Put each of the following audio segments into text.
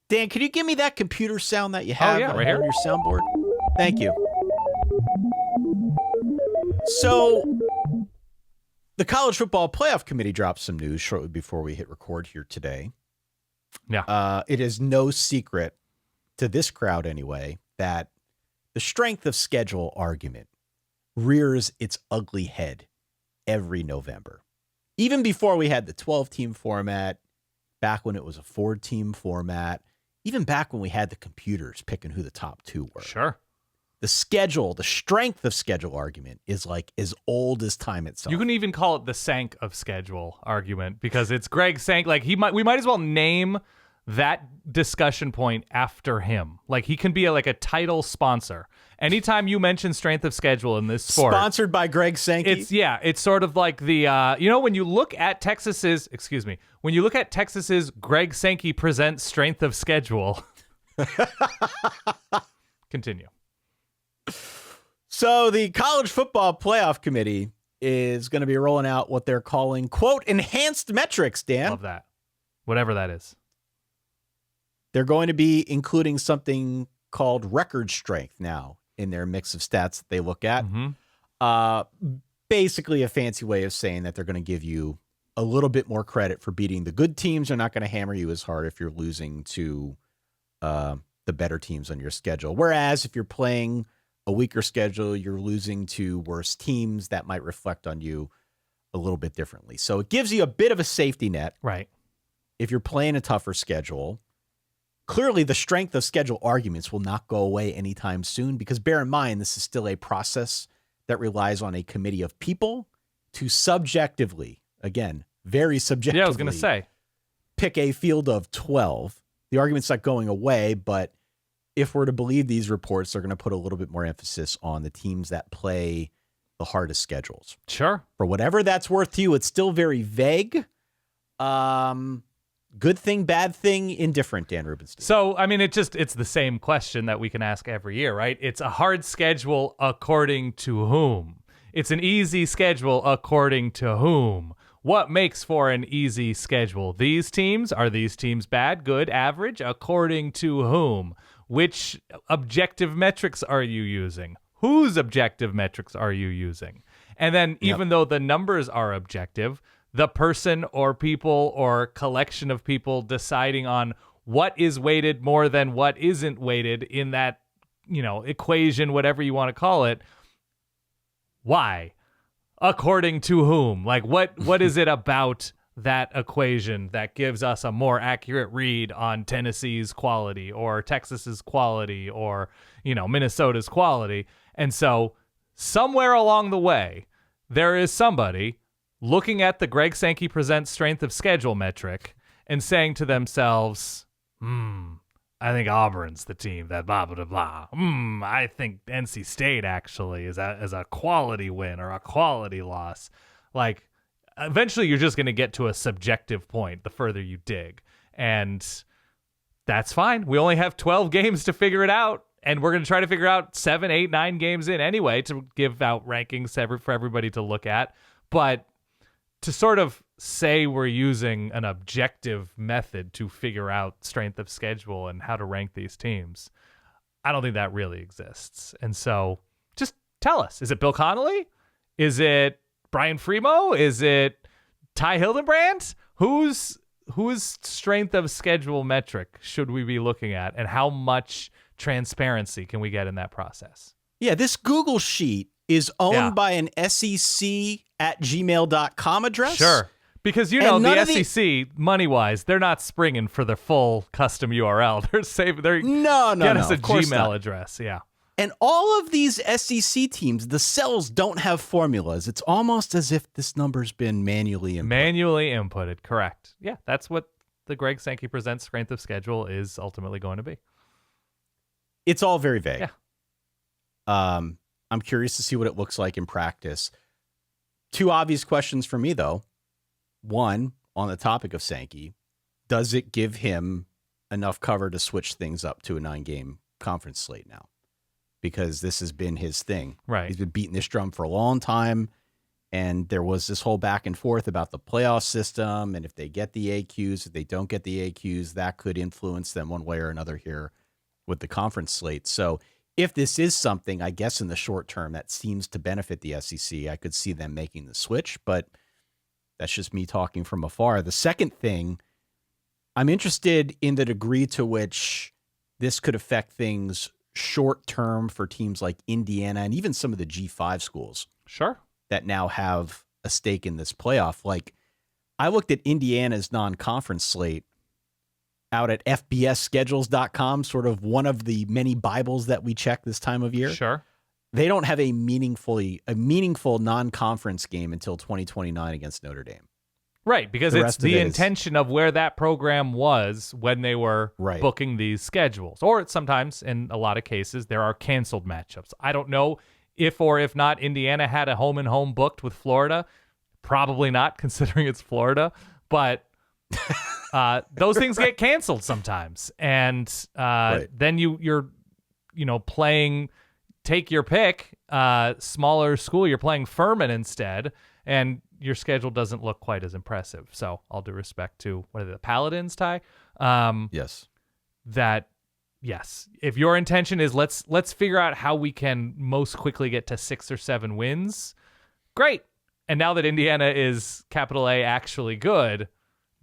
Dan, can you give me that computer sound that you have right on here. your soundboard? Thank you. So, the College Football Playoff Committee dropped some news shortly before we hit record here today. Yeah. It is no secret to this crowd anyway that the strength of schedule argument rears its ugly head every November. Even before we had the 12-team format, back when it was a 4-team format, even back when we had the computers picking who the top two were. Sure. The schedule, the strength of schedule argument is like as old as time itself. You can even call it the Sank of schedule argument because it's Greg Sank. Like we might as well name that discussion point after him. Like he can be a title sponsor. Anytime you mention strength of schedule in this sport, sponsored by Greg Sankey. It's sort of like the when you look at Texas's Greg Sankey presents strength of schedule. Continue. So the College Football Playoff Committee is going to be rolling out what they're calling, quote, enhanced metrics, Dan. Love that. Whatever that is. They're going to be including something called record strength now in their mix of stats that they look at. Mm-hmm. Basically a fancy way of saying that they're going to give you a little bit more credit for beating the good teams. They're not going to hammer you as hard if you're losing to the better teams on your schedule. Whereas if you're playing a weaker schedule, you're losing to worse teams, that might reflect on you a little bit differently. So it gives you a bit of a safety net. Right. If you're playing a tougher schedule. Clearly, the strength of schedule arguments will not go away anytime soon because bear in mind, this is still a process that relies on a committee of people to subjectively, again, very subjectively, I was going to say, pick a field of 12. The argument's not going away, but if we're to believe these reports, they're going to put a little bit more emphasis on the teams that play the hardest schedules. Sure. For whatever that's worth to you, it's still very vague. Good thing, bad thing, indifferent, Dan Rubenstein. So, I mean, it's the same question that we can ask every year, right? It's a hard schedule according to whom? It's an easy schedule according to whom? What makes for an easy schedule? These teams? Are these teams bad, good, average? According to whom? Which objective metrics are you using? Whose objective metrics are you using? And then even though the numbers are objective, the person or people or collection of people deciding on what is weighted more than what isn't weighted in that, equation, whatever you want to call it. Why? According to whom? Like what is it about that equation that gives us a more accurate read on Tennessee's quality or Texas's quality or, Minnesota's quality? And so somewhere along the way, there is somebody looking at the Greg Sankey presents strength of schedule metric and saying to themselves, I think Auburn's the team that blah, blah, blah. I think NC State actually is a quality win or a quality loss. Like, eventually you're just going to get to a subjective point the further you dig. And that's fine. We only have 12 games to figure it out. And we're going to try to figure out 7, 8, 9 games in anyway to give out rankings for everybody to look at. But to sort of say we're using an objective method to figure out strength of schedule and how to rank these teams, I don't think that really exists. And so just tell us, is it Bill Connolly? Is it Brian Fremo? Is it Ty Hildenbrand? Whose strength of schedule metric should we be looking at, and how much transparency can we get in that process? Yeah, this Google sheet is owned by an SEC@gmail.com address. Sure. Because, the SEC, money-wise, they're not springing for the full custom URL. They're saving. Get us a Gmail address. Yeah. And all of these SEC teams, the cells don't have formulas. It's almost as if this number's been manually inputted. Manually inputted, correct. Yeah, that's what the Greg Sankey presents strength of schedule is ultimately going to be. It's all very vague. Yeah. I'm curious to see what it looks like in practice. Two obvious questions for me, though. One, on the topic of Sankey, does it give him enough cover to switch things up to a 9-game conference slate now? Because this has been his thing. Right. He's been beating this drum for a long time. And there was this whole back and forth about the playoff system. And if they get the AQs, if they don't get the AQs, that could influence them one way or another here with the conference slate. So if this is something, I guess in the short term, that seems to benefit the SEC, I could see them making the switch, but that's just me talking from afar. The second thing, I'm interested in the degree to which this could affect things short term for teams like Indiana and even some of the G5 schools. Sure. That now have a stake in this playoff. Like, I looked at Indiana's non-conference slate out at fbsschedules.com, sort of one of the many Bibles that we check this time of year. Sure. They don't have a meaningful non-conference game until 2029 against Notre Dame. Right, because it's the intention of where that program was when they were booking these schedules. Or sometimes, in a lot of cases, there are canceled matchups. I don't know if or if not Indiana had a home-and-home booked with Florida. Probably not, considering it's Florida. But those things get canceled sometimes. And then you're playing, take your pick, smaller school. You're playing Furman instead, and your schedule doesn't look quite as impressive. So all due respect to, what are the Paladins, Ty? Yes. Yes, if your intention is let's figure out how we can most quickly get to 6 or 7 wins, great. And now that Indiana is capital A actually good,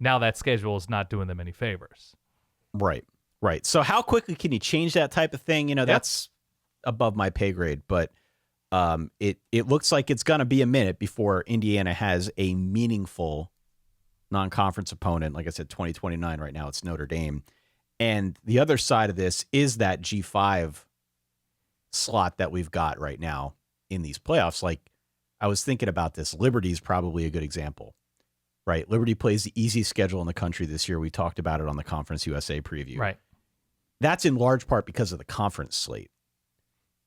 now that schedule is not doing them any favors. Right. So how quickly can you change that type of thing? That's above my pay grade, but it looks like it's going to be a minute before Indiana has a meaningful non-conference opponent. Like I said, 2029 right now, it's Notre Dame. And the other side of this is that G5 slot that we've got right now in these playoffs. Like, I was thinking about this. Liberty is probably a good example, right? Liberty plays the easiest schedule in the country this year. We talked about it on the Conference USA preview. Right. That's in large part because of the conference slate.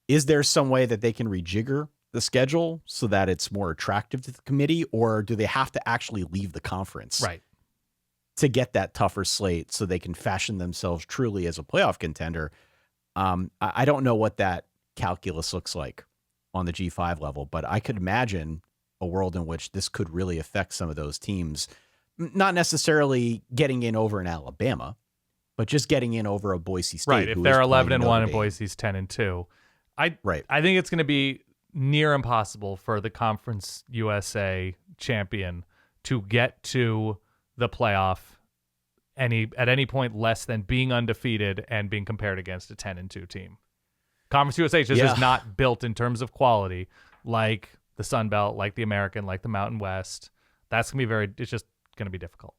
Is there some way that they can rejigger the schedule so that it's more attractive to the committee, or do they have to actually leave the conference? Right. To get that tougher slate so they can fashion themselves truly as a playoff contender. I don't know what that calculus looks like on the G5 level, but I could imagine a world in which this could really affect some of those teams, not necessarily getting in over in Alabama, but just getting in over a Boise State. Right, if they're 11-1 and Boise's 10-2. I think it's going to be near impossible for the Conference USA champion to get to the playoff at any point less than being undefeated and being compared against a 10-2 team. Conference USA just is not built in terms of quality like the Sun Belt, like the American, like the Mountain West. It's just going to be difficult.